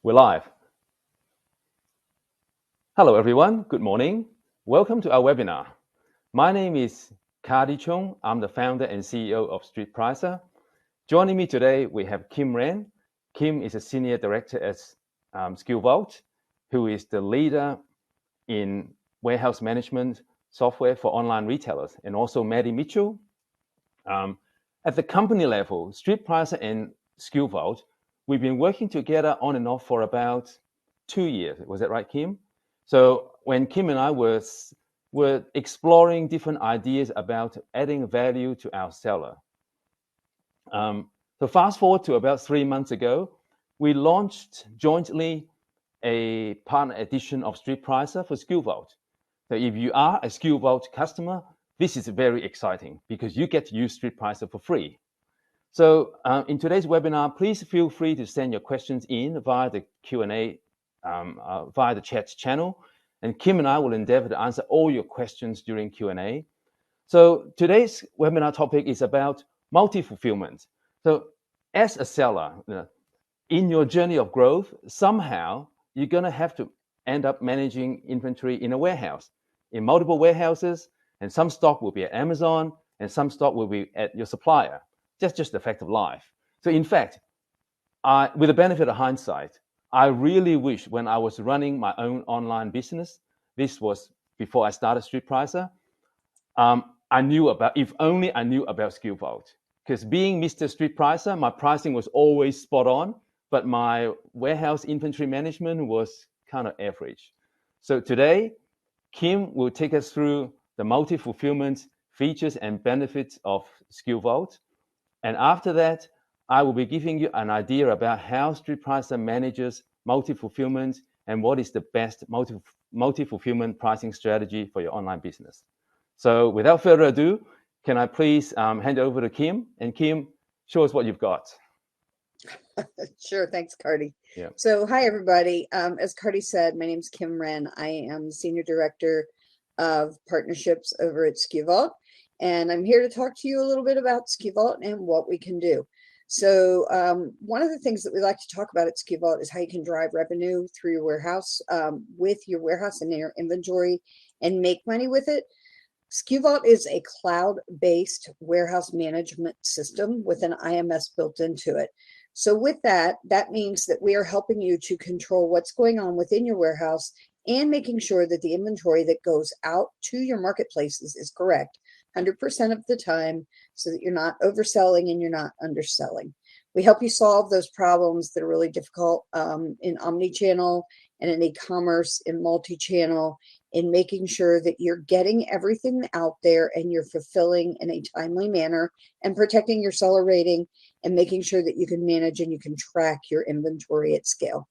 We're live. Hello, everyone. Good morning. Welcome to our webinar. My name is Cardy Chung. I'm the founder and CEO of StreetPricer. Joining me today, we have Wren. Kim is a senior director at SkillVault, who is the leader in warehouse management software for online retailers, and also Maddie Mitchell. At the company level, StreetPricer and SkuVault, we've been working together on and off for about 2 years. Was that right, Kim? So when Kim and I were exploring different ideas about adding value to our seller. So fast forward to about 3 months ago, we launched jointly a partner edition of StreetPricer for SkuVault. So if you are a SkuVault customer, this is very exciting because you get to use StreetPricer for free. So in today's webinar, please feel free to send your questions in via the Q&A, via the chat channel, and Kim and I will endeavor to answer all your questions during Q&A. So today's webinar topic is about multi-fulfillment. So as a seller, in your journey of growth, somehow you're going to have to end up managing inventory in a warehouse, in multiple warehouses, and some stock will be at Amazon and some stock will be at your supplier. That's just the fact of life. So in fact, with the benefit of hindsight, I really wish when I was running my own online business, this was before I started StreetPricer, I knew about, if only I knew about SkillVault. Because being Mr. StreetPricer, my pricing was always spot on, but my warehouse inventory management was kind of average. So today, Kim will take us through the multi-fulfillment features and benefits of SkillVault. And after that, I will be giving you an idea about how StreetPricer manages multi-fulfillment and what is the best multi-fulfillment pricing strategy for your online business. So without further ado, can I please hand over to Kim? And Kim, show us what you've got. Sure. Thanks, Cardy. Yeah. So hi, everybody. As Cardy said, my name is Wren. I am the Senior Director of Partnerships over at SkuVault. And I'm here to talk to you a little bit about SkuVault and what we can do. So one of the things that we like to talk about at SkuVault is how you can drive revenue through your warehouse, with your warehouse and your inventory, and make money with it. SkuVault is a cloud-based warehouse management system with an IMS built into it. So with that, that means that we are helping you to control what's going on within your warehouse and making sure that the inventory that goes out to your marketplaces is correct 100% of the time, so that you're not overselling and you're not underselling. We help you solve those problems that are really difficult in omnichannel and in e-commerce, in multi-channel, in making sure that you're getting everything out there and you're fulfilling in a timely manner and protecting your seller rating and making sure that you can manage and you can track your inventory at scale.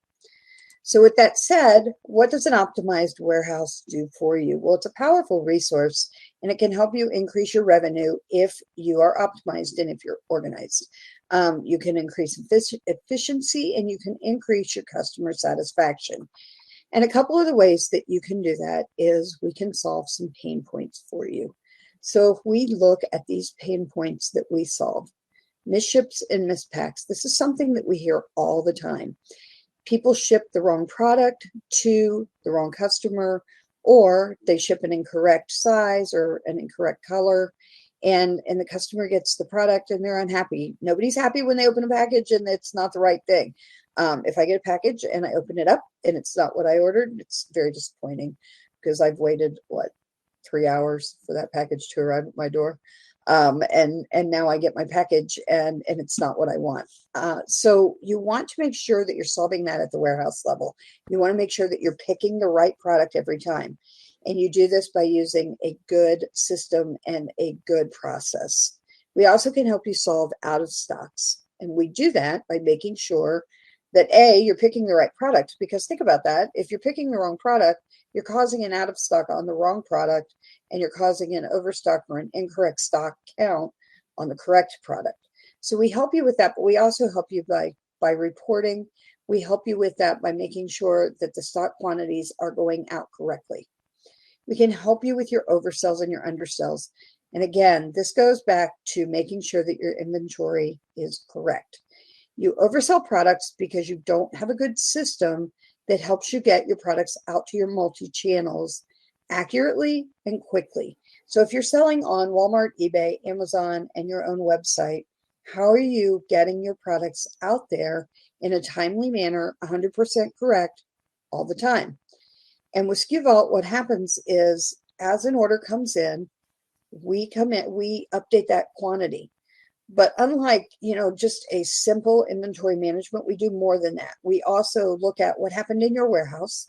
So with that said, what does an optimized warehouse do for you? Well, it's a powerful resource and it can help you increase your revenue if you are optimized and if you're organized. You can increase efficiency and you can increase your customer satisfaction. And a couple of the ways that you can do that is we can solve some pain points for you. So if we look at these pain points that we solve, misships and mispacks, this is something that we hear all the time. People ship the wrong product to the wrong customer, or they ship an incorrect size or an incorrect color, and the customer gets the product and they're unhappy. Nobody's happy when they open a package and it's not the right thing. If I get a package and I open it up and it's not what I ordered, it's very disappointing because I've waited, 3 hours for that package to arrive at my door. And now I get my package and it's not what I want. So you want to make sure that you're solving that at the warehouse level. You want to make sure that you're picking the right product every time. And you do this by using a good system and a good process. We also can help you solve out of stocks. And we do that by making sure that A, you're picking the right product, because think about that. If you're picking the wrong product, you're causing an out of stock on the wrong product, and you're causing an overstock or an incorrect stock count on the correct product. So we help you with that, but we also help you by reporting. We help you with that by making sure that the stock quantities are going out correctly. We can help you with your oversells and your undersells. And again, this goes back to making sure that your inventory is correct. You oversell products because you don't have a good system that helps you get your products out to your multi-channels accurately and quickly. So if you're selling on Walmart, eBay, Amazon, and your own website, how are you getting your products out there in a timely manner, 100% correct, all the time? And with SkuVault, what happens is as an order comes in, we update that quantity. But unlike, just a simple inventory management, we do more than that. We also look at what happened in your warehouse.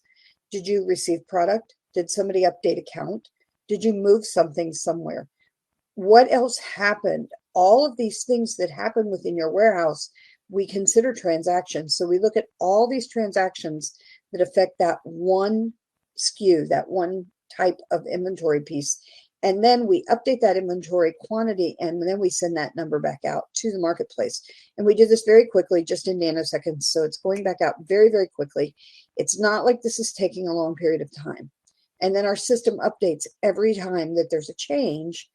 Did you receive product? Did somebody update a count? Did you move something somewhere? What else happened? All of these things that happen within your warehouse, we consider transactions. So we look at all these transactions that affect that one SKU, that one type of inventory piece. And then we update that inventory quantity, and then we send that number back out to the marketplace. And we do this very quickly, just in nanoseconds. So it's going back out very, very quickly. It's not like this is taking a long period of time. And then our system updates every time that there's a change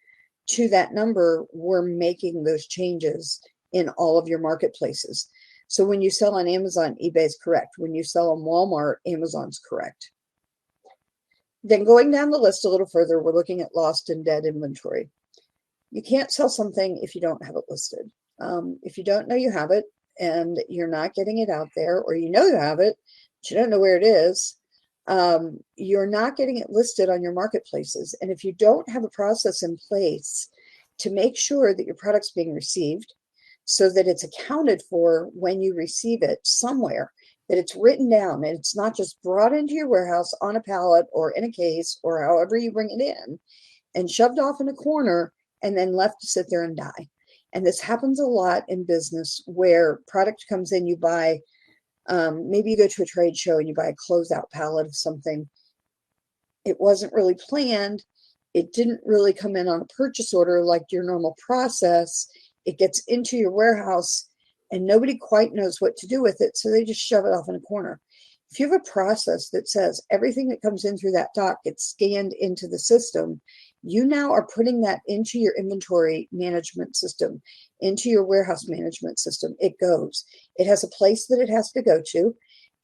to that number. We're making those changes in all of your marketplaces. So when you sell on Amazon, eBay is correct. When you sell on Walmart, Amazon's correct. Then going down the list a little further, we're looking at lost and dead inventory. You can't sell something if you don't have it listed. If you don't know you have it and you're not getting it out there, or you know you have it, but you don't know where it is, you're not getting it listed on your marketplaces. And if you don't have a process in place to make sure that your product's being received so that it's accounted for when you receive it somewhere, that it's written down and it's not just brought into your warehouse on a pallet or in a case or however you bring it in and shoved off in a corner and then left to sit there and die. And this happens a lot in business where product comes in, you buy, maybe you go to a trade show and you buy a closeout pallet of something. It wasn't really planned. It didn't really come in on a purchase order like your normal process. It gets into your warehouse and nobody quite knows what to do with it, so they just shove it off in a corner. If you have a process that says everything that comes in through that dock gets scanned into the system, you now are putting that into your inventory management system, into your warehouse management system. It goes. It has a place that it has to go to,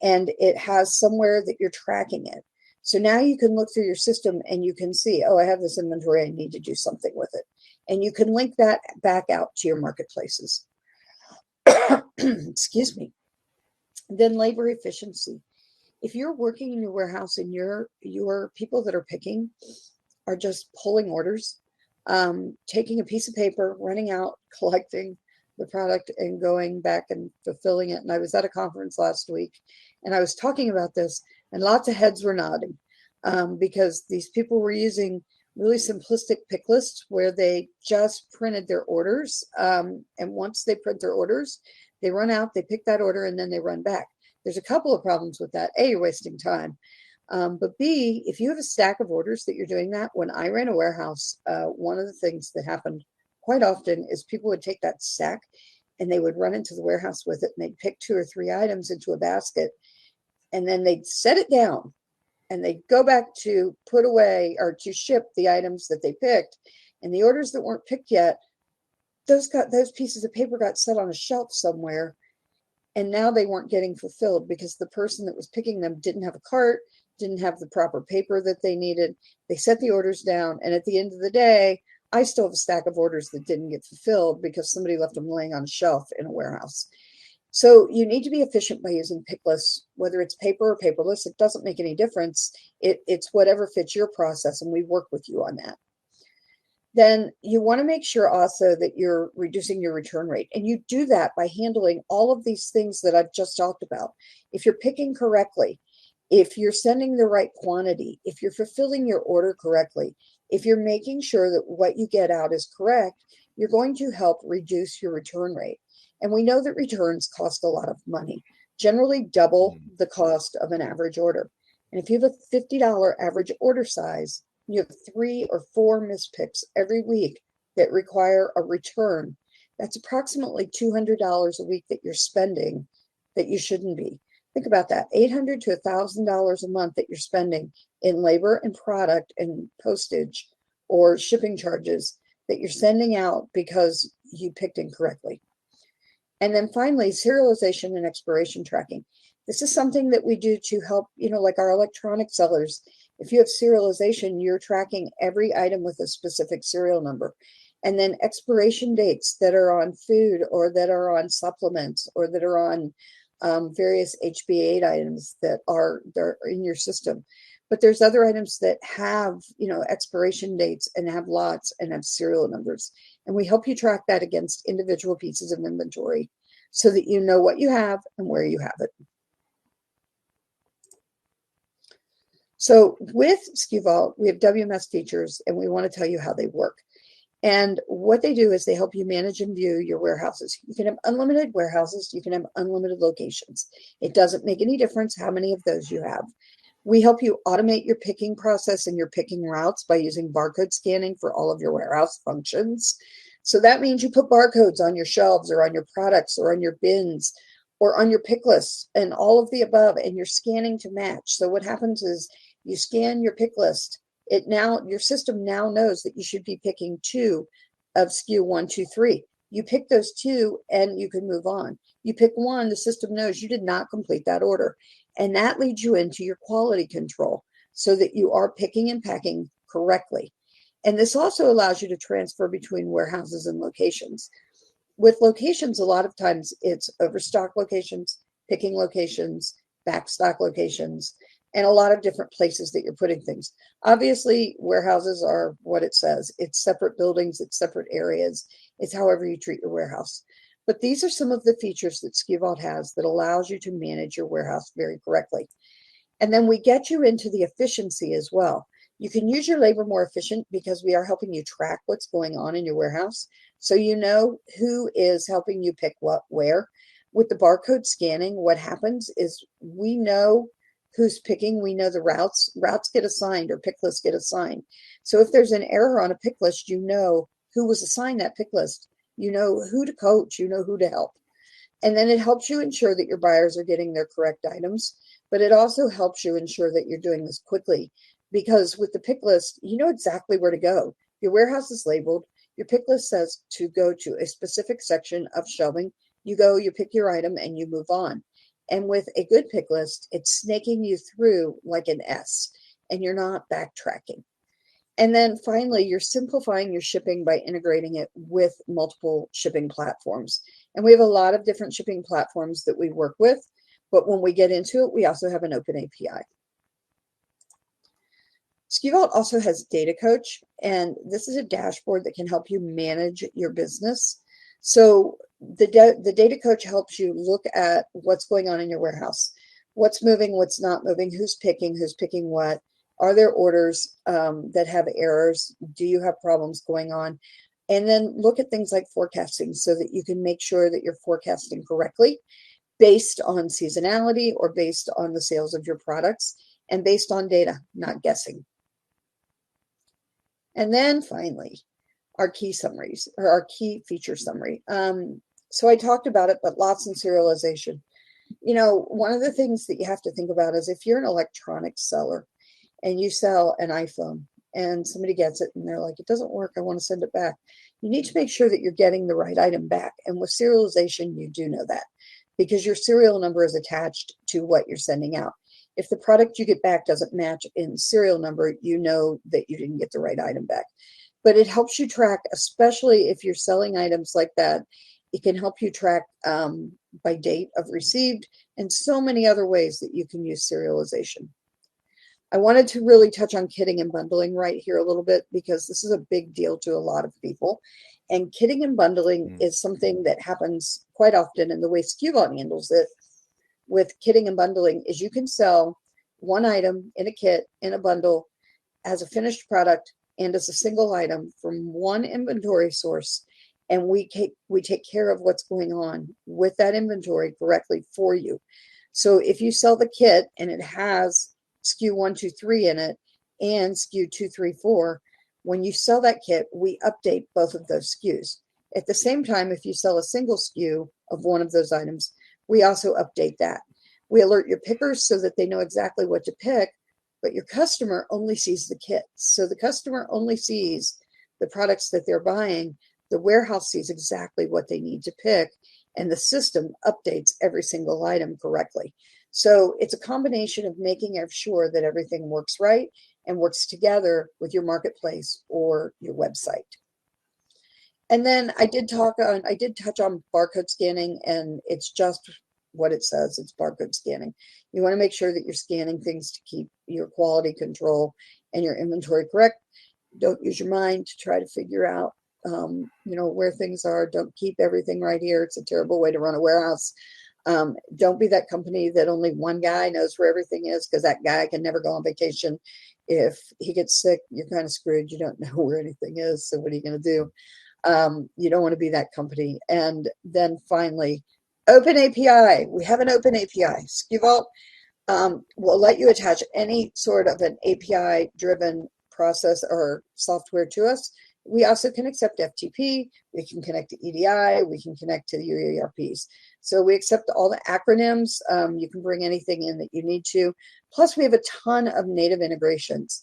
and it has somewhere that you're tracking it. So now you can look through your system and you can see, oh, I have this inventory, I need to do something with it. And you can link that back out to your marketplaces. Excuse me. Then labor efficiency. If you're working in your warehouse and your people that are picking are just pulling orders, taking a piece of paper, running out, collecting the product and going back and fulfilling it. And I was at a conference last week and I was talking about this and lots of heads were nodding because these people were using really simplistic pick lists where they just printed their orders. And once they print their orders, they run out, they pick that order, and then they run back. There's a couple of problems with that. A, you're wasting time. But B, if you have a stack of orders that you're doing that, when I ran a warehouse, one of the things that happened quite often is people would take that stack and they would run into the warehouse with it and they'd pick 2 or 3 items into a basket and then they'd set it down and they'd go back to put away or to ship the items that they picked, and the orders that weren't picked yet, those pieces of paper got set on a shelf somewhere, and now they weren't getting fulfilled because the person that was picking them didn't have a cart, didn't have the proper paper that they needed. They set the orders down, and at the end of the day, I still have a stack of orders that didn't get fulfilled because somebody left them laying on a shelf in a warehouse. So you need to be efficient by using pick lists, whether it's paper or paperless. It doesn't make any difference. It's whatever fits your process, and we work with you on that. Then you want to make sure also that you're reducing your return rate. And you do that by handling all of these things that I've just talked about. If you're picking correctly, if you're sending the right quantity, if you're fulfilling your order correctly, if you're making sure that what you get out is correct, you're going to help reduce your return rate. And we know that returns cost a lot of money, generally double the cost of an average order. And if you have a $50 average order size, you have 3 or 4 mispicks every week that require a return. That's approximately $200 a week that you're spending that you shouldn't be. Think about that, $800 to $1,000 a month that you're spending in labor and product and postage or shipping charges that you're sending out because you picked incorrectly. And then finally, serialization and expiration tracking. This is something that we do to help, like our electronic sellers. If you have serialization, you're tracking every item with a specific serial number. And then expiration dates that are on food or that are on supplements or that are on various HBA items that they're in your system. But there's other items that have, expiration dates and have lots and have serial numbers. And we help you track that against individual pieces of inventory so that you know what you have and where you have it. So with SkuVault, we have WMS features, and we want to tell you how they work. And what they do is they help you manage and view your warehouses. You can have unlimited warehouses. You can have unlimited locations. It doesn't make any difference how many of those you have. We help you automate your picking process and your picking routes by using barcode scanning for all of your warehouse functions. So that means you put barcodes on your shelves or on your products or on your bins or on your pick lists and all of the above, and you're scanning to match. So what happens is you scan your pick list. Your system now knows that you should be picking 2 of SKU 1, 2, 3. You pick those 2 and you can move on. You pick 1, the system knows you did not complete that order. And that leads you into your quality control so that you are picking and packing correctly. And this also allows you to transfer between warehouses and locations. With locations, a lot of times it's overstock locations, picking locations, backstock locations, and a lot of different places that you're putting things. Obviously, warehouses are what it says. It's separate buildings, it's separate areas. It's however you treat your warehouse. But these are some of the features that SkuVault has that allows you to manage your warehouse very correctly. And then we get you into the efficiency as well. You can use your labor more efficient because we are helping you track what's going on in your warehouse. So you know who is helping you pick what where. With the barcode scanning, what happens is we know who's picking, we know the routes. Routes get assigned or pick lists get assigned. So if there's an error on a pick list, you know who was assigned that pick list. You know who to coach, you know who to help. And then it helps you ensure that your buyers are getting their correct items, but it also helps you ensure that you're doing this quickly because with the pick list, you know exactly where to go. Your warehouse is labeled. Your pick list says to go to a specific section of shelving. You go, you pick your item, and you move on. And with a good pick list, it's snaking you through like an S, and you're not backtracking. And then finally, you're simplifying your shipping by integrating it with multiple shipping platforms. And we have a lot of different shipping platforms that we work with, but when we get into it, we also have an open API. SkuVault also has Data Coach, and this is a dashboard that can help you manage your business. So the Data Coach helps you look at what's going on in your warehouse, what's moving, what's not moving, who's picking what. Are there orders that have errors? Do you have problems going on? And then look at things like forecasting so that you can make sure that you're forecasting correctly based on seasonality or based on the sales of your products and based on data, not guessing. And then finally, our key summaries or our key feature summary. So I talked about it, but lots in serialization. One of the things that you have to think about is if you're an electronics seller, and you sell an iPhone and somebody gets it and they're like, it doesn't work, I want to send it back. You need to make sure that you're getting the right item back. And with serialization, you do know that because your serial number is attached to what you're sending out. If the product you get back doesn't match in serial number, you know that you didn't get the right item back. But it helps you track, especially if you're selling items like that. It can help you track by date of received and so many other ways that you can use serialization. I wanted to really touch on kitting and bundling right here a little bit because this is a big deal to a lot of people. And kitting and bundling is something that happens quite often. And the way SkuVault handles it with kitting and bundling is you can sell one item in a kit, in a bundle, as a finished product and as a single item from one inventory source. And we take care of what's going on with that inventory correctly for you. So if you sell the kit and it has SKU 1, 2, 3 in it and SKU 2, 3, 4. When you sell that kit, we update both of those SKUs. At the same time, if you sell a single SKU of one of those items, we also update that. We alert your pickers so that they know exactly what to pick, but your customer only sees the kit. So the customer only sees the products that they're buying. The warehouse sees exactly what they need to pick, and the system updates every single item correctly. So it's a combination of making sure that everything works right and works together with your marketplace or your website. And then I did touch on barcode scanning, and it's just what it says. It's barcode scanning. You want to make sure that you're scanning things to keep your quality control and your inventory correct. Don't use your mind to try to figure out, where things are. Don't keep everything right here. It's a terrible way to run a warehouse. Don't be that company that only one guy knows where everything is, because that guy can never go on vacation. If he gets sick, you're kind of screwed. You don't know where anything is. So what are you going to do? You don't want to be that company. And then finally, open API. We have an open API. SkuVault will let you attach any sort of an API driven process or software to us. We also can accept FTP. We can connect to EDI. We can connect to your ERPs. So we accept all the acronyms. You can bring anything in that you need to. Plus, we have a ton of native integrations.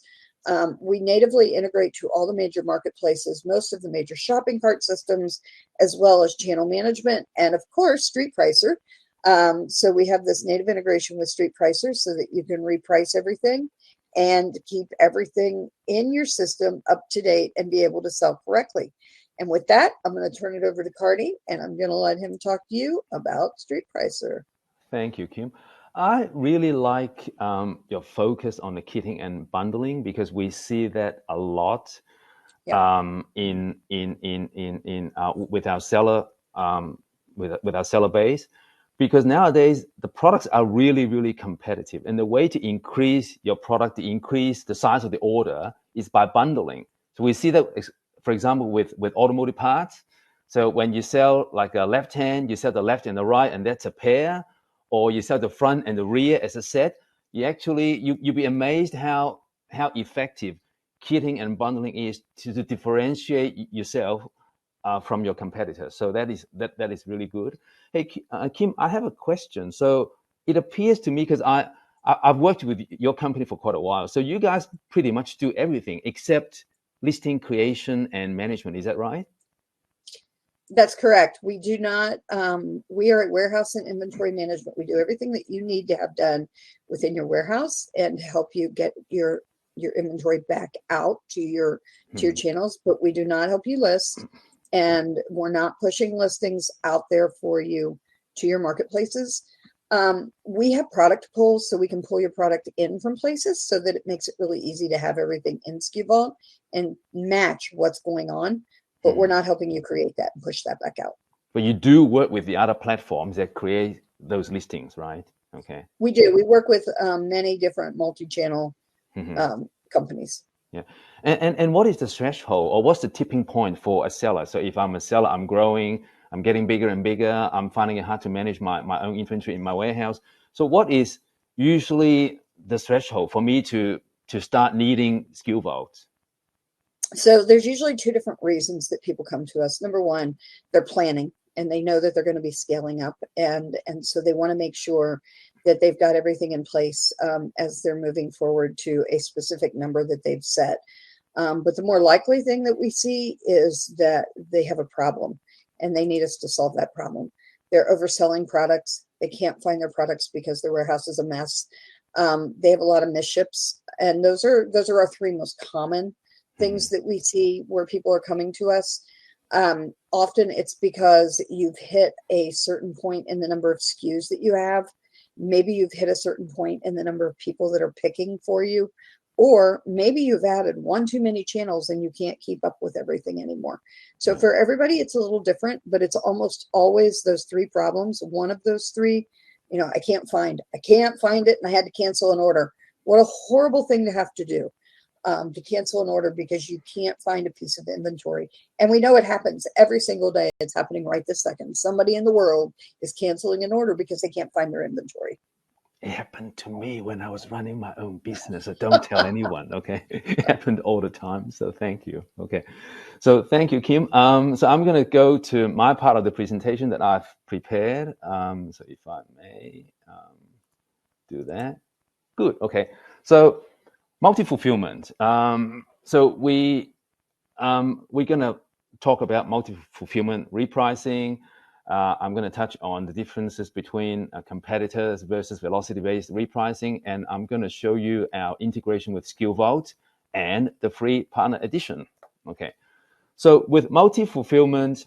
We natively integrate to all the major marketplaces, most of the major shopping cart systems, as well as channel management, and of course, StreetPricer. So we have this native integration with StreetPricer so that you can reprice everything and keep everything in your system up to date and be able to sell correctly. And with that, I'm going to turn it over to Cardy, and I'm going to let him talk to you about StreetPricer. Thank you, Kim. I really like your focus on the kitting and bundling, because we see that a lot with our seller with our seller base, because nowadays the products are really, really competitive, and the way to increase your product, to increase the size of the order, is by bundling. So we see that, for example, with automotive parts. So when you sell like a left hand, you sell the left and the right, and that's a pair. Or you sell the front and the rear as a set, you'll be amazed how effective kitting and bundling is to differentiate yourself from your competitors. So that is really good. Hey, Kim, I have a question. So it appears to me, because I've worked with your company for quite a while, so you guys pretty much do everything except listing creation and management. Is that right? That's correct. We do not, we are at warehouse and inventory management. We do everything that you need to have done within your warehouse and help you get your inventory back out to your channels, but we do not help you list, and we're not pushing listings out there for you to your marketplaces. We have product pulls, so we can pull your product in from places, so that it makes it really easy to have everything in SkuVault and match what's going on. But we're not helping you create that and push that back out. But you do work with the other platforms that create those listings, right? Okay. We do. We work with many different multi-channel companies. Yeah. And what is the threshold, or what's the tipping point for a seller? So if I'm a seller, I'm growing, I'm getting bigger and bigger, I'm finding it hard to manage my own inventory in my warehouse. So what is usually the threshold for me to start needing SkillVault? So there's usually two different reasons that people come to us. Number one, they're planning, and they know that they're going to be scaling up, and so they want to make sure that they've got everything in place as they're moving forward to a specific number that they've set. But the more likely thing that we see is that they have a problem, and they need us to solve that problem. They're overselling products. They can't find their products because their warehouse is a mess. They have a lot of misships, and those are our three most common things that we see where people are coming to us. Often it's because you've hit a certain point in the number of SKUs that you have. Maybe you've hit a certain point in the number of people that are picking for you, or maybe you've added one too many channels and you can't keep up with everything anymore. So for everybody, it's a little different, but it's almost always those three problems. One of those three, I can't find it, and I had to cancel an order. What a horrible thing to have to do. To cancel an order because you can't find a piece of inventory. And we know it happens every single day. It's happening right this second. Somebody in the world is canceling an order because they can't find their inventory. It happened to me when I was running my own business. So don't tell anyone, okay? It happened all the time. So thank you. Okay. So thank you, Kim. So I'm going to go to my part of the presentation that I've prepared. So if I may do that. Good. Okay. So multi-fulfillment. So we're going to talk about multi-fulfillment repricing, I'm going to touch on the differences between competitors versus velocity-based repricing, and I'm going to show you our integration with SkillVault and the free partner edition. Okay, so with multi-fulfillment,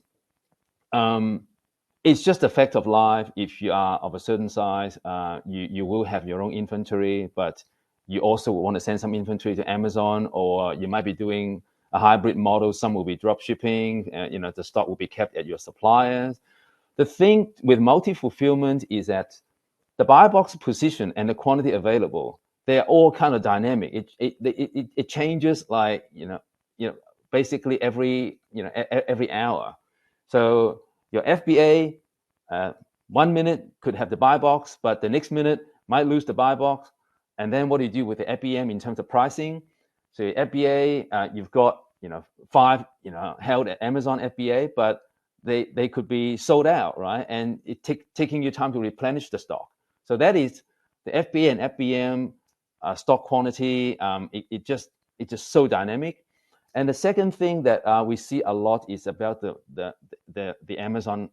it's just a fact of life. If you are of a certain size, you will have your own inventory, but you also want to send some inventory to Amazon, or you might be doing a hybrid model. Some will be drop shipping. The stock will be kept at your suppliers. The thing with multi-fulfillment is that the buy box position and the quantity available, they are all kind of dynamic. It changes like basically every hour. So your FBA 1 minute could have the buy box, but the next minute might lose the buy box. And then what do you do with the FBM in terms of pricing? So your FBA, you've got 5 held at Amazon FBA, but they could be sold out, right? And it taking you time to replenish the stock. So that is the FBA and FBM stock quantity. It's just so dynamic. And the second thing that we see a lot is about the Amazon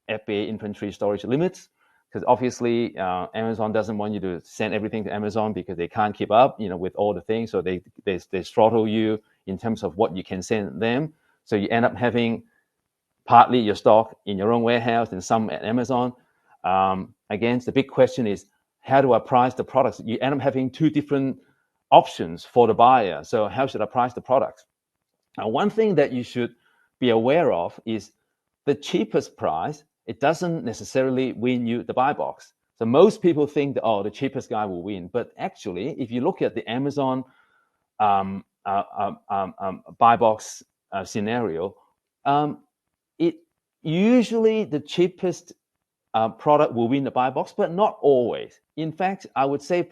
FBA inventory storage limits, because obviously Amazon doesn't want you to send everything to Amazon because they can't keep up, with all the things. So they throttle you in terms of what you can send them. So you end up having partly your stock in your own warehouse and some at Amazon. Again, the big question is, how do I price the products? You end up having 2 different options for the buyer. So how should I price the products? Now, one thing that you should be aware of is the cheapest price. It doesn't necessarily win you the buy box. So most people think that, the cheapest guy will win. But actually, if you look at the Amazon buy box scenario, it usually the cheapest product will win the buy box, but not always. In fact, I would say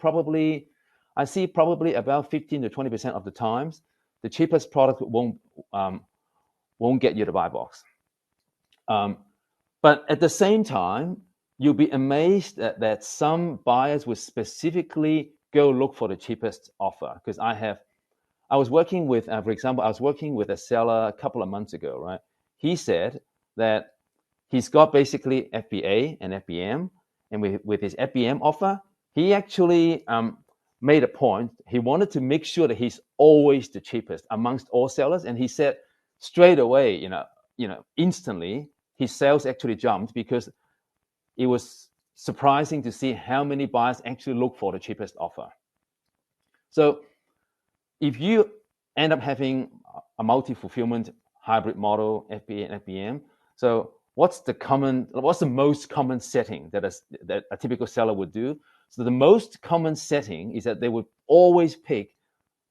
I see probably about 15 to 20% of the times, the cheapest product won't get you the buy box. But at the same time, you'll be amazed that some buyers will specifically go look for the cheapest offer. Because I was working with, for example, a seller a couple of months ago, right? He said that he's got basically FBA and FBM, and with his FBM offer, he actually made a point. He wanted to make sure that he's always the cheapest amongst all sellers, and he said straight away, instantly, his sales actually jumped because it was surprising to see how many buyers actually look for the cheapest offer. So if you end up having a multi-fulfillment hybrid model, FBA and FBM, so what's the most common setting that a typical seller would do? So the most common setting is that they would always pick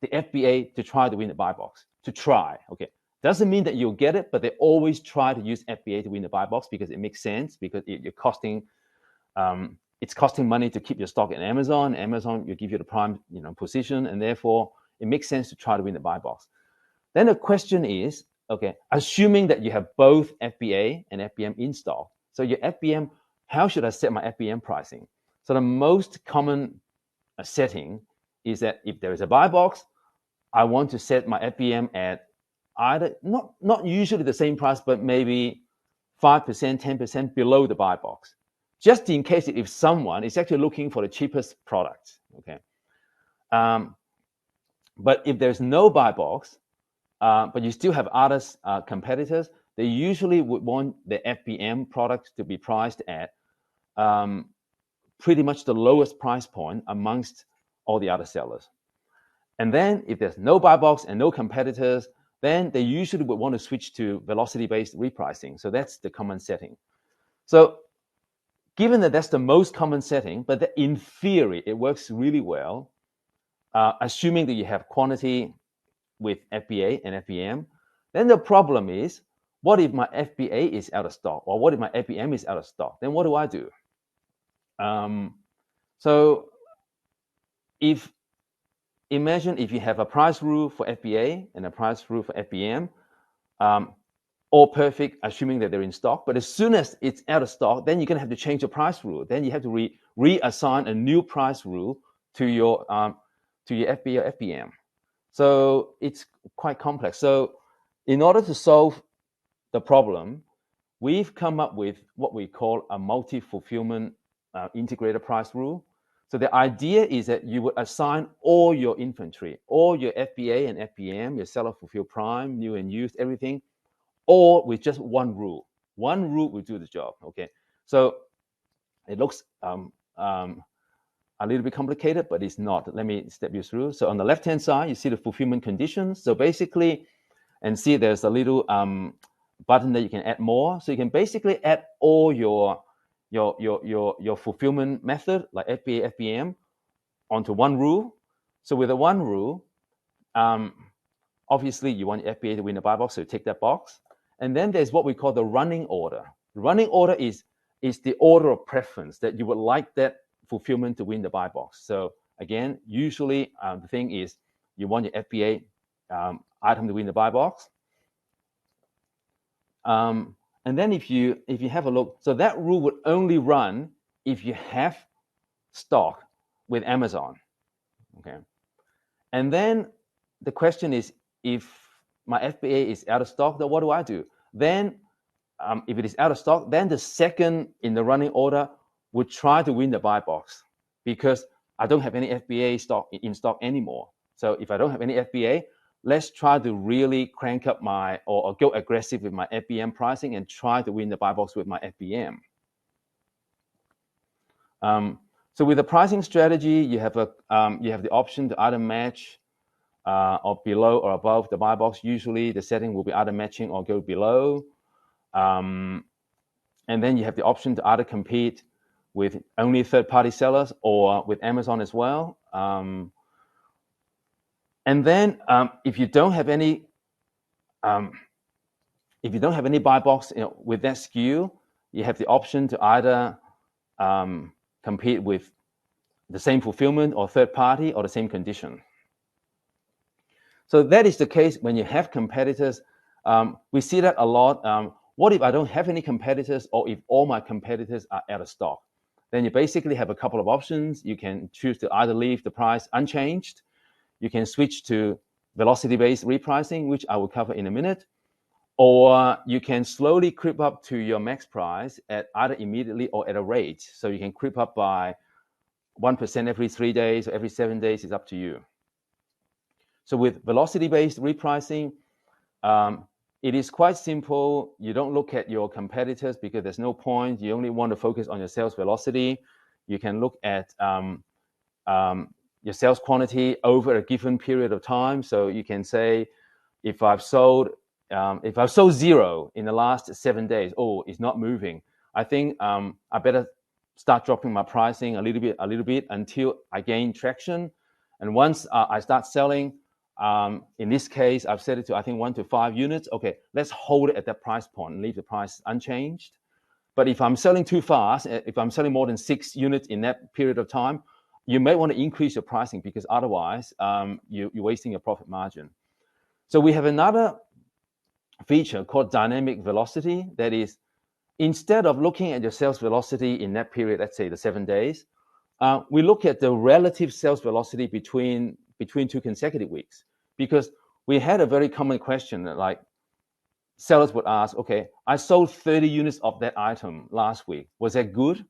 the FBA to try to win the buy box, to try. Okay, doesn't mean that you'll get it, but they always try to use FBA to win the buy box because it makes sense, because it's costing money to keep your stock in Amazon. Amazon will give you the prime position, and therefore it makes sense to try to win the buy box. Then the question is, okay, assuming that you have both FBA and FBM in stock, so your FBM, how should I set my FBM pricing? So the most common setting is that if there is a buy box, I want to set my FBM at either not usually the same price, but maybe 5%, 10% below the buy box, just in case if someone is actually looking for the cheapest product. Okay, but if there's no buy box, but you still have other competitors, they usually would want the FBM product to be priced at pretty much the lowest price point amongst all the other sellers. And then if there's no buy box and no competitors, then they usually would want to switch to velocity-based repricing. So that's the common setting. So given that that's the most common setting, but that in theory, it works really well, assuming that you have quantity with FBA and FBM, then the problem is, what if my FBA is out of stock? Or what if my FBM is out of stock? Then what do I do? So imagine if you have a price rule for FBA and a price rule for FBM, all perfect, assuming that they're in stock. But as soon as it's out of stock, then you're going to have to change your price rule. Then you have to reassign a new price rule to your FBA or FBM. So it's quite complex. So in order to solve the problem, we've come up with what we call a multi-fulfillment integrated price rule. So the idea is that you would assign all your inventory, all your FBA and FBM, your seller fulfill prime, new and used, everything, all with just one rule. One rule will do the job. Okay, so it looks a little bit complicated, but it's not. Let me step you through. So on the left-hand side, you see the fulfillment conditions. So basically, and see there's a little button that you can add more. So you can basically add all your fulfillment method, like FBA, FBM, onto one rule. So with the one rule, obviously you want FBA to win the buy box, so you tick that box. And then there's what we call the running order. The running order is the order of preference that you would like that fulfillment to win the buy box. So again, usually the thing is you want your FBA item to win the buy box. And then if you have a look, so that rule would only run if you have stock with Amazon. Okay. And then the question is, if my FBA is out of stock, then what do I do? Then if it is out of stock, then the second in the running order would try to win the buy box, because I don't have any FBA stock in stock anymore. So if I don't have any FBA, let's try to really crank up my, or go aggressive with my FBM pricing and try to win the buy box with my FBM. So with the pricing strategy, you have the option to either match or below or above the buy box. Usually the setting will be either matching or go below. And then you have the option to either compete with only third-party sellers or with Amazon as well. And then if you don't have any buy box, with that SKU, you have the option to either compete with the same fulfillment or third party or the same condition. So that is the case when you have competitors. We see that a lot. What if I don't have any competitors, or if all my competitors are out of stock? Then you basically have a couple of options. You can choose to either leave the price unchanged. You can switch to velocity-based repricing, which I will cover in a minute, or you can slowly creep up to your max price at either immediately or at a rate. So you can creep up by 1% every 3 days or every 7 days. It's up to you. So with velocity-based repricing, it is quite simple. You don't look at your competitors because there's no point. You only want to focus on your sales velocity. You can look at your sales quantity over a given period of time. So you can say, if I've sold 0 in the last 7 days, it's not moving, I think I better start dropping my pricing a little bit until I gain traction. And once I start selling, in this case, I've set it to, I think, 1 to 5 units. Okay, let's hold it at that price point and leave the price unchanged. But if I'm selling too fast, if I'm selling more than 6 units in that period of time, you may want to increase your pricing, because otherwise you're wasting your profit margin. So we have another feature called dynamic velocity. That is, instead of looking at your sales velocity in that period, let's say the 7 days, we look at the relative sales velocity between 2 consecutive weeks. Because we had a very common question that, like, sellers would ask, okay, I sold 30 units of that item last week. Was that good?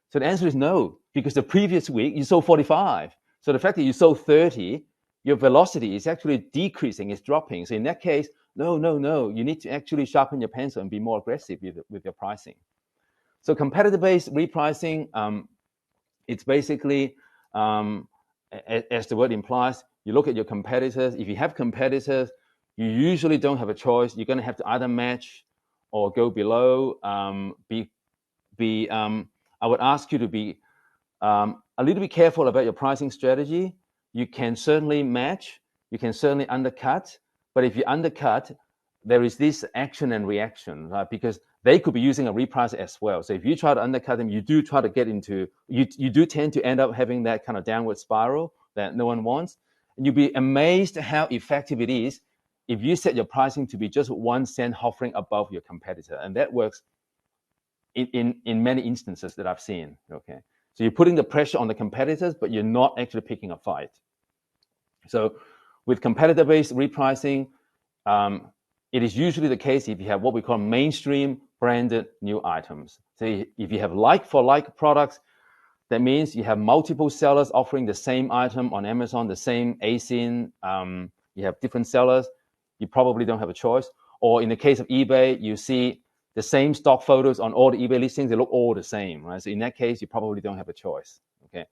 So the answer is no, because the previous week you sold 45. So the fact that you sold 30, your velocity is actually decreasing, it's dropping. So in that case, no, you need to actually sharpen your pencil and be more aggressive with your pricing. So competitor-based repricing, it's basically, as the word implies, you look at your competitors. If you have competitors, you usually don't have a choice. You're going to have to either match or go below. I would ask you to be a little bit careful about your pricing strategy. You can certainly match, you can certainly undercut, but if you undercut, there is this action and reaction, right? Because they could be using a repricer as well. So if you try to undercut them, you do try to get into, you do tend to end up having that kind of downward spiral that no one wants. And you'll be amazed how effective it is if you set your pricing to be just 1 cent hovering above your competitor. And that works in many instances that I've seen, okay? So you're putting the pressure on the competitors, but you're not actually picking a fight. So with competitor-based repricing, it is usually the case if you have what we call mainstream branded new items. So if you have like-for-like products, that means you have multiple sellers offering the same item on Amazon, the same ASIN. You have different sellers. You probably don't have a choice. Or in the case of eBay, you see the same stock photos on all the eBay listings. They look all the same, right? So in that case, you probably don't have a choice. Okay.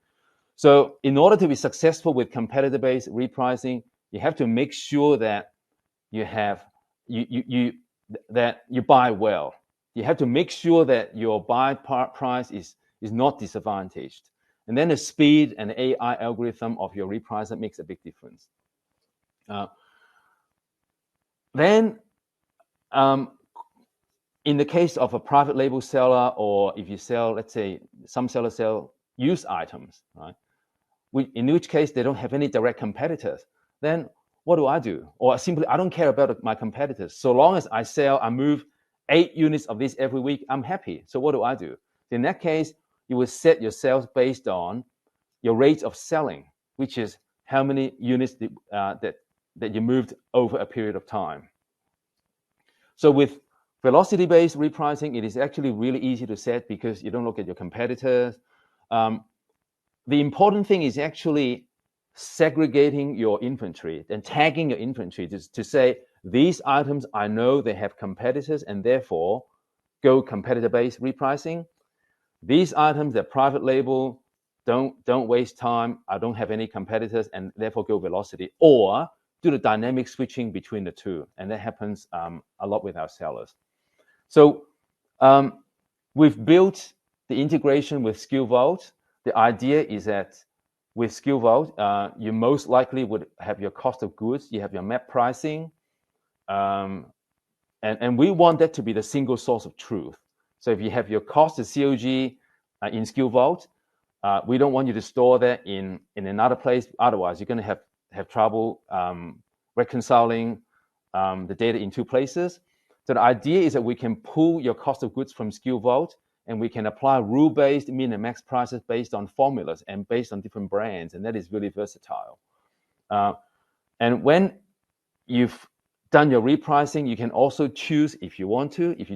So in order to be successful with competitor-based repricing, you have to make sure that you have that you buy well. You have to make sure that your buy price is not disadvantaged. And then the speed and the AI algorithm of your repricer makes a big difference. In the case of a private label seller, or if you sell, let's say, some sellers sell used items, right? In which case they don't have any direct competitors, then what do I do? Or simply, I don't care about my competitors. So long as I move 8 units of this every week, I'm happy. So what do? In that case, you will set your sales based on your rate of selling, which is how many units that you moved over a period of time. So with velocity-based repricing, it is actually really easy to set because you don't look at your competitors. The important thing is actually segregating your inventory and tagging your inventory to say, these items, I know they have competitors and therefore go competitor-based repricing. These items, they're private label, don't waste time. I don't have any competitors and therefore go velocity, or do the dynamic switching between the two. And that happens a lot with our sellers. So we've built the integration with SkillVault. The idea is that with SkillVault, you most likely would have your cost of goods, you have your map pricing, and we want that to be the single source of truth. So if you have your cost of COG in SkillVault, we don't want you to store that in another place. Otherwise, you're going to have trouble reconciling the data in 2 places. So the idea is that we can pull your cost of goods from SkillVault, and we can apply rule-based min and max prices based on formulas and based on different brands, and that is really versatile. And when you've done your repricing, you can also choose, if you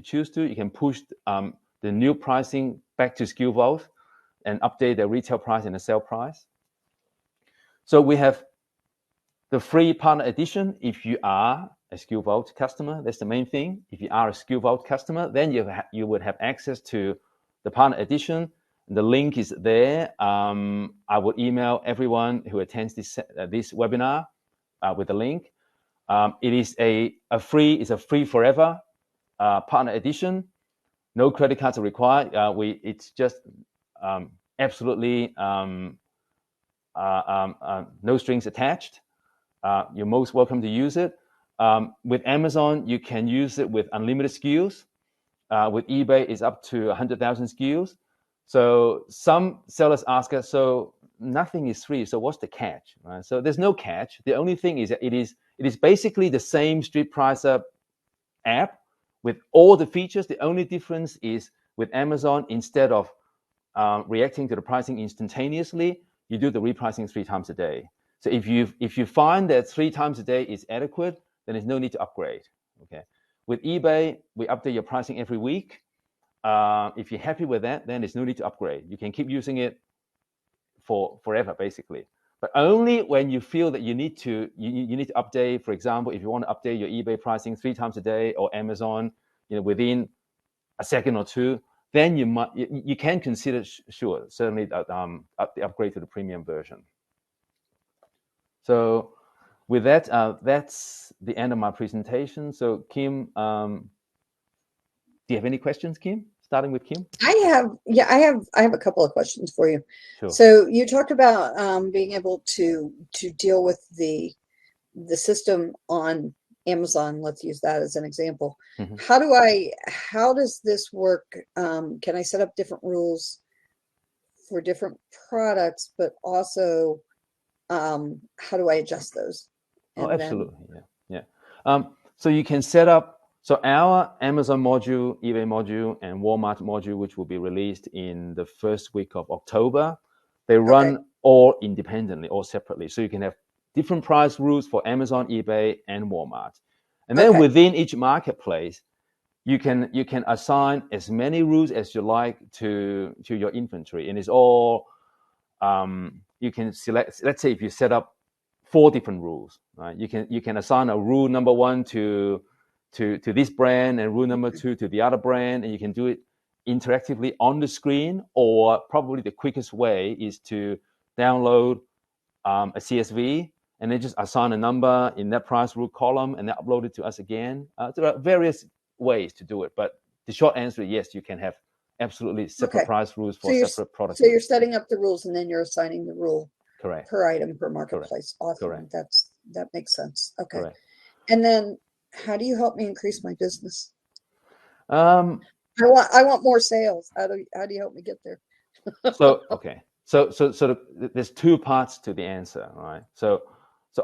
choose to, you can push the new pricing back to SkillVault and update the retail price and the sale price. So we have the free partner edition. If you are a SkillVault customer, that's the main thing. If you are a SkillVault customer, then you would have access to the partner edition. The link is there. I will email everyone who attends this webinar with the link. It is a free forever partner edition. No credit cards are required. It's just absolutely no strings attached. You're most welcome to use it. With Amazon, you can use it with unlimited SKUs. With eBay, it's up to 100,000 SKUs. So some sellers ask us, so nothing is free, so what's the catch? Right? So there's no catch. The only thing is that it is basically the same StreetPricer app with all the features. The only difference is with Amazon, instead of reacting to the pricing instantaneously, you do the repricing 3 times a day. So if you find that 3 times a day is adequate, then there's no need to upgrade. Okay. With eBay, we update your pricing every week. If you're happy with that, then there's no need to upgrade. You can keep using it forever, basically. But only when you feel that you need to update. For example, if you want to update your eBay pricing 3 times a day, or Amazon, within a second or two, then you can consider certainly the upgrade to the premium version. So with that, that's the end of my presentation. So Kim, do you have any questions, Kim? Starting with Kim. I have a couple of questions for you. Sure. So you talked about being able to deal with the system on Amazon. Let's use that as an example. Mm-hmm. How does this work? Can I set up different rules for different products, but also how do I adjust those? And absolutely. Yeah. So you can set up, so our Amazon module, eBay module, and Walmart module, which will be released in the first week of October, they run all independently, all separately. So you can have different price rules for Amazon, eBay, and Walmart. And then within each marketplace, you can assign as many rules as you like to your inventory, and it's all you can select. Let's say if you set up 4 different rules, right? You can assign a rule number 1 to this brand and rule number 2 to the other brand, and you can do it interactively on the screen. Or probably the quickest way is to download a CSV and then just assign a number in that price rule column and then upload it to us again. There are various ways to do it, but the short answer is yes, you can have absolutely separate price rules for separate products. So you're setting up the rules and then you're assigning the rule correct per item per marketplace. Correct. Awesome. Correct. That makes sense. Okay. Correct. And then how do you help me increase my business? I want more sales. How do you help me get there? So there's 2 parts to the answer, right? So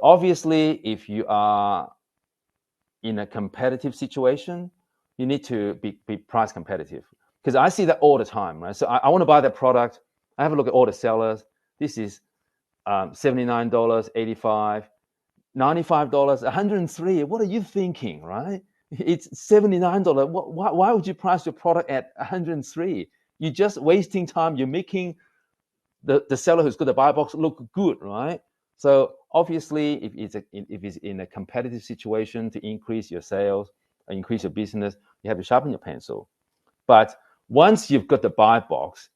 obviously, if you are in a competitive situation, you need to be price competitive, because I see that all the time, right? So I want to buy that product. I have a look at all the sellers. This is $79, $85, $95, $103. What are you thinking, right? It's $79. Why would you price your product at $103? You're just wasting time. You're making the seller who's got the buy box look good, right? So obviously, if it's in a competitive situation, to increase your sales or increase your business, you have to sharpen your pencil. But once you've got the buy box,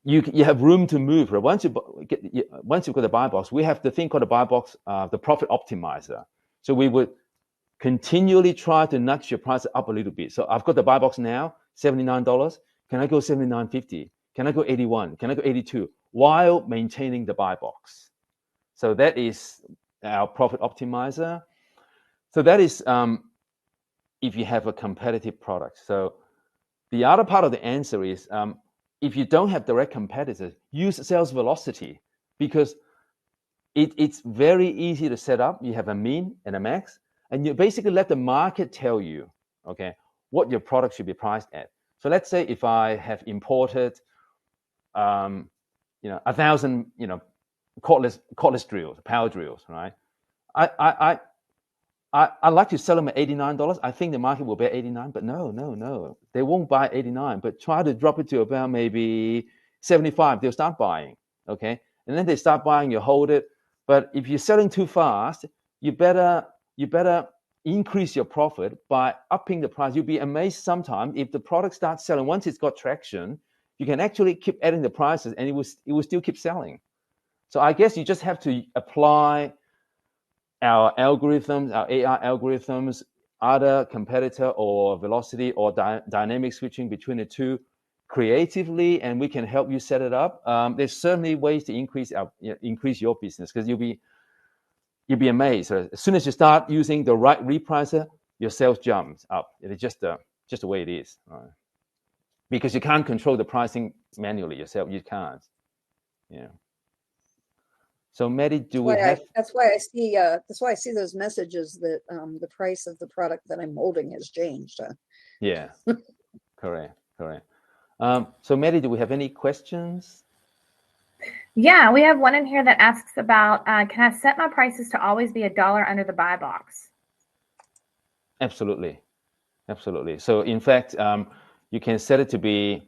you have room to move, right? Once you've got the buy box, we have the thing called the buy box, the profit optimizer. So we would continually try to nudge your price up a little bit. So I've got the buy box now, $79. Can I go $79.50? Can I go $81? Can I go $82? While maintaining the buy box. So that is our profit optimizer. So that is if you have a competitive product. So the other part of the answer is if you don't have direct competitors, use sales velocity, because it's very easy to set up. You have a min and a max, and you basically let the market tell you, okay, what your product should be priced at. So let's say if I have imported 1,000, cordless drills, power drills, right? I like to sell them at $89. I think the market will bear $89, but no, they won't buy $89. But try to drop it to about maybe $75. They'll start buying, okay? And then they start buying, you hold it. But if you're selling too fast, you better increase your profit by upping the price. You'll be amazed sometimes if the product starts selling. Once it's got traction, you can actually keep adding the prices, and it will still keep selling. So I guess you just have to apply our algorithms, our AI algorithms, other competitor or velocity or dynamic switching between the two creatively, and we can help you set it up. There's certainly ways to increase your business, because you'll be amazed. So as soon as you start using the right repricer, your sales jumps up. It's just the way it is, right? Because you can't control the pricing manually yourself. You can't. Yeah. So, Maddie, that's why I see those messages that the price of the product that I'm holding has changed. Yeah. Correct. So, Maddie, do we have any questions? Yeah, we have one in here that asks about, can I set my prices to always be $1 under the buy box? Absolutely. So, in fact, you can set it to be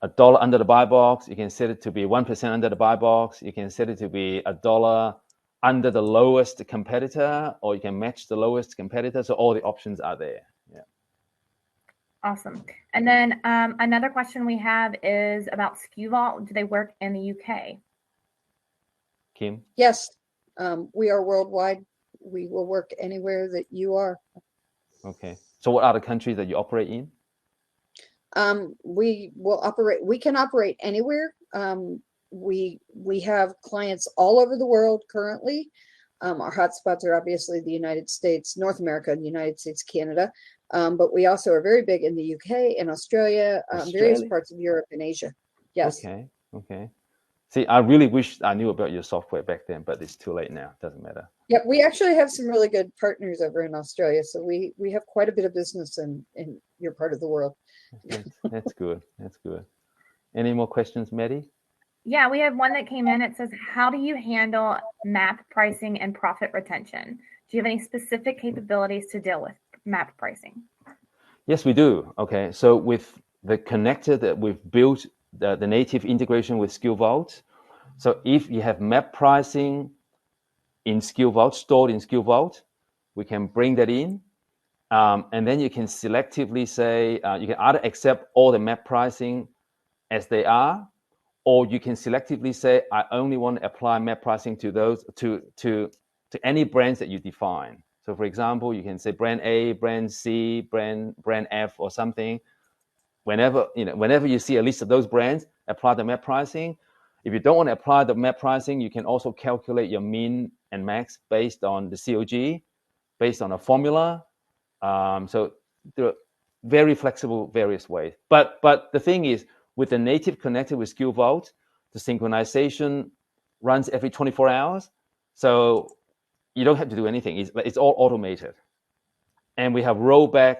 $1 under the buy box. You can set it to be 1% under the buy box. You can set it to be $1 under the lowest competitor, or you can match the lowest competitor. So all the options are there. Yeah. Awesome. And then another question we have is about SkuVault. Do they work in the UK? Kim? Yes, we are worldwide. We will work anywhere that you are. Okay. So what are the countries that you operate in? We can operate anywhere. We have clients all over the world currently. Our hotspots are obviously the United States, North America, the United States, Canada. But we also are very big in the UK and Australia, various parts of Europe and Asia. Yes. Okay. See, I really wish I knew about your software back then, but it's too late now. Doesn't matter. Yeah, we actually have some really good partners over in Australia. So we have quite a bit of business in your part of the world. That's good. Any more questions, Maddie? Yeah, we have one that came in. It says, how do you handle map pricing and profit retention? Do you have any specific capabilities to deal with map pricing? Yes, we do. Okay, so with the connector that we've built, the native integration with SkillVault, so if you have map pricing in SkillVault, stored in SkillVault, we can bring that in. And then you can selectively say, you can either accept all the map pricing as they are, or you can selectively say, I only want to apply map pricing to those, to any brands that you define. So for example, you can say brand A, brand C, brand F or something. Whenever you see a list of those brands, apply the map pricing. If you don't want to apply the map pricing, you can also calculate your min and max based on the COG, based on a formula. So there are very flexible various ways. But the thing is, with the native connector with SkillVault, the synchronization runs every 24 hours. So you don't have to do anything. It's all automated. And we have rollback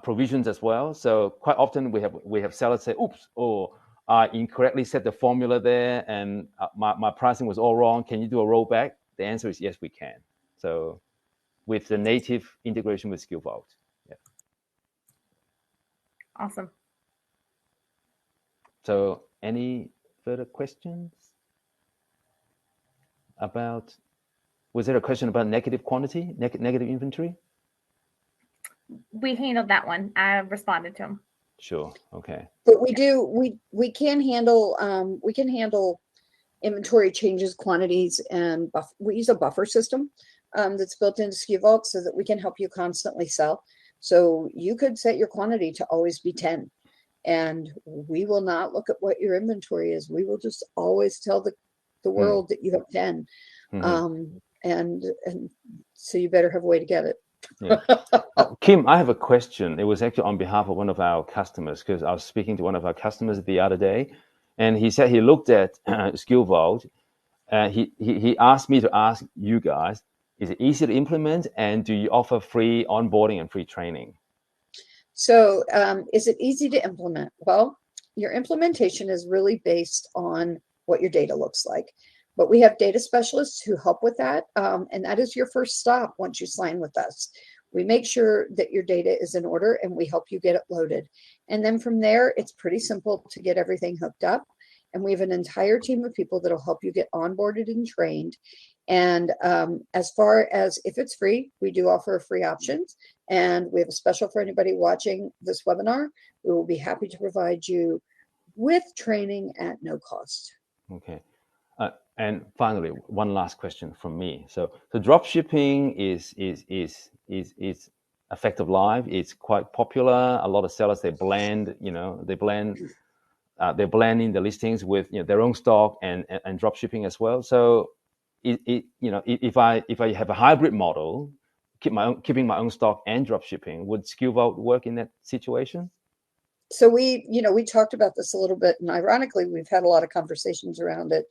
provisions as well. So quite often we have sellers say, oops, I incorrectly set the formula there and my pricing was all wrong. Can you do a rollback? The answer is yes, we can. So with the native integration with SkillVault. Yeah. Awesome. So any further questions about, was there a question about negative quantity, negative inventory? We handled that one. I responded to him. Sure. Okay. But we can handle inventory changes, quantities, and we use a buffer system that's built into SkuVault so that we can help you constantly sell. So you could set your quantity to always be 10, and we will not look at what your inventory is. We will just always tell the world that you have 10. And so you better have a way to get it. Yeah. Kim, I have a question. It was actually on behalf of one of our customers, because I was speaking to one of our customers the other day, and he said he looked at SkillVault. He asked me to ask you guys, is it easy to implement, and do you offer free onboarding and free training? So is it easy to implement? Well, your implementation is really based on what your data looks like. But we have data specialists who help with that. And that is your first stop once you sign with us. We make sure that your data is in order and we help you get it loaded. And then from there, it's pretty simple to get everything hooked up. And we have an entire team of people that'll help you get onboarded and trained. And as far as if it's free, we do offer free options. And we have a special for anybody watching this webinar. We will be happy to provide you with training at no cost. Okay. And finally, one last question from me. So drop shipping is effective live. It's quite popular. A lot of sellers, they blend in the listings with their own stock and drop shipping as well. So if I have a hybrid model, keeping my own stock and drop shipping, would SkillVault work in that situation? So we talked about this a little bit, and ironically, we've had a lot of conversations around it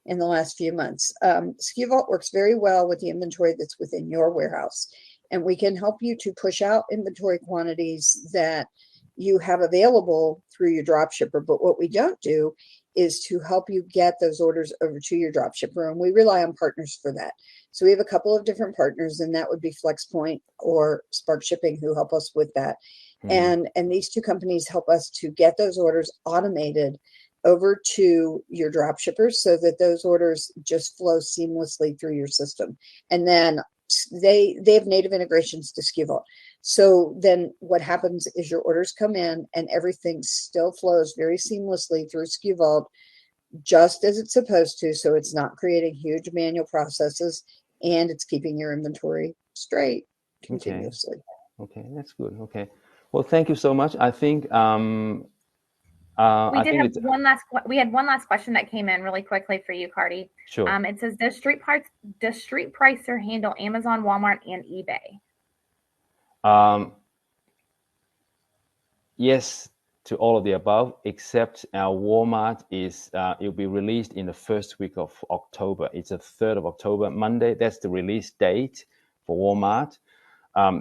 in the last few months. SkuVault works very well with the inventory that's within your warehouse, and we can help you to push out inventory quantities that you have available through your drop shipper. But what we don't do is to help you get those orders over to your drop shipper, and we rely on partners for that. So we have a couple of different partners, and that would be FlexPoint or Spark Shipping, who help us with that. And these two companies help us to get those orders automated over to your drop shippers so that those orders just flow seamlessly through your system. And then they have native integrations to SkuVault. So then what happens is your orders come in and everything still flows very seamlessly through SkuVault, just as it's supposed to. So it's not creating huge manual processes, and it's keeping your inventory straight continuously. Okay, that's good. Okay. Well, thank you so much. I think we had one last question that came in really quickly for you, Cardy. Sure. It says, does StreetPricer handle Amazon, Walmart, and eBay? Yes to all of the above, except our Walmart it'll be released in the first week of October. It's the 3rd of October, Monday. That's the release date for Walmart.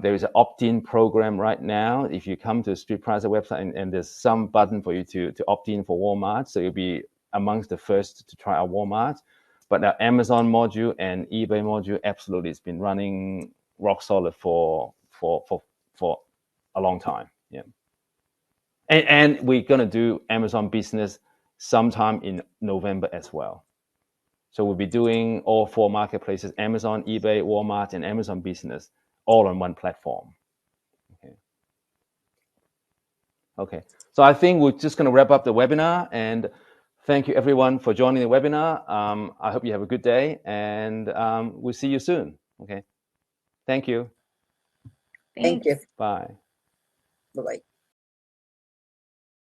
There is an opt-in program right now. If you come to the StreetPricer website and there's some button for you to opt in for Walmart, so you'll be amongst the first to try our Walmart. But our Amazon module and eBay module, absolutely, it's been running rock solid for for a long time. Yeah. And we're going to do Amazon Business sometime in November as well. So we'll be doing all 4 marketplaces, Amazon, eBay, Walmart, and Amazon Business, all on one platform. Okay. So I think we're just going to wrap up the webinar, and thank you everyone for joining the webinar. I hope you have a good day, and we'll see you soon. Okay. Thank you. Thank you. Bye. Bye-bye.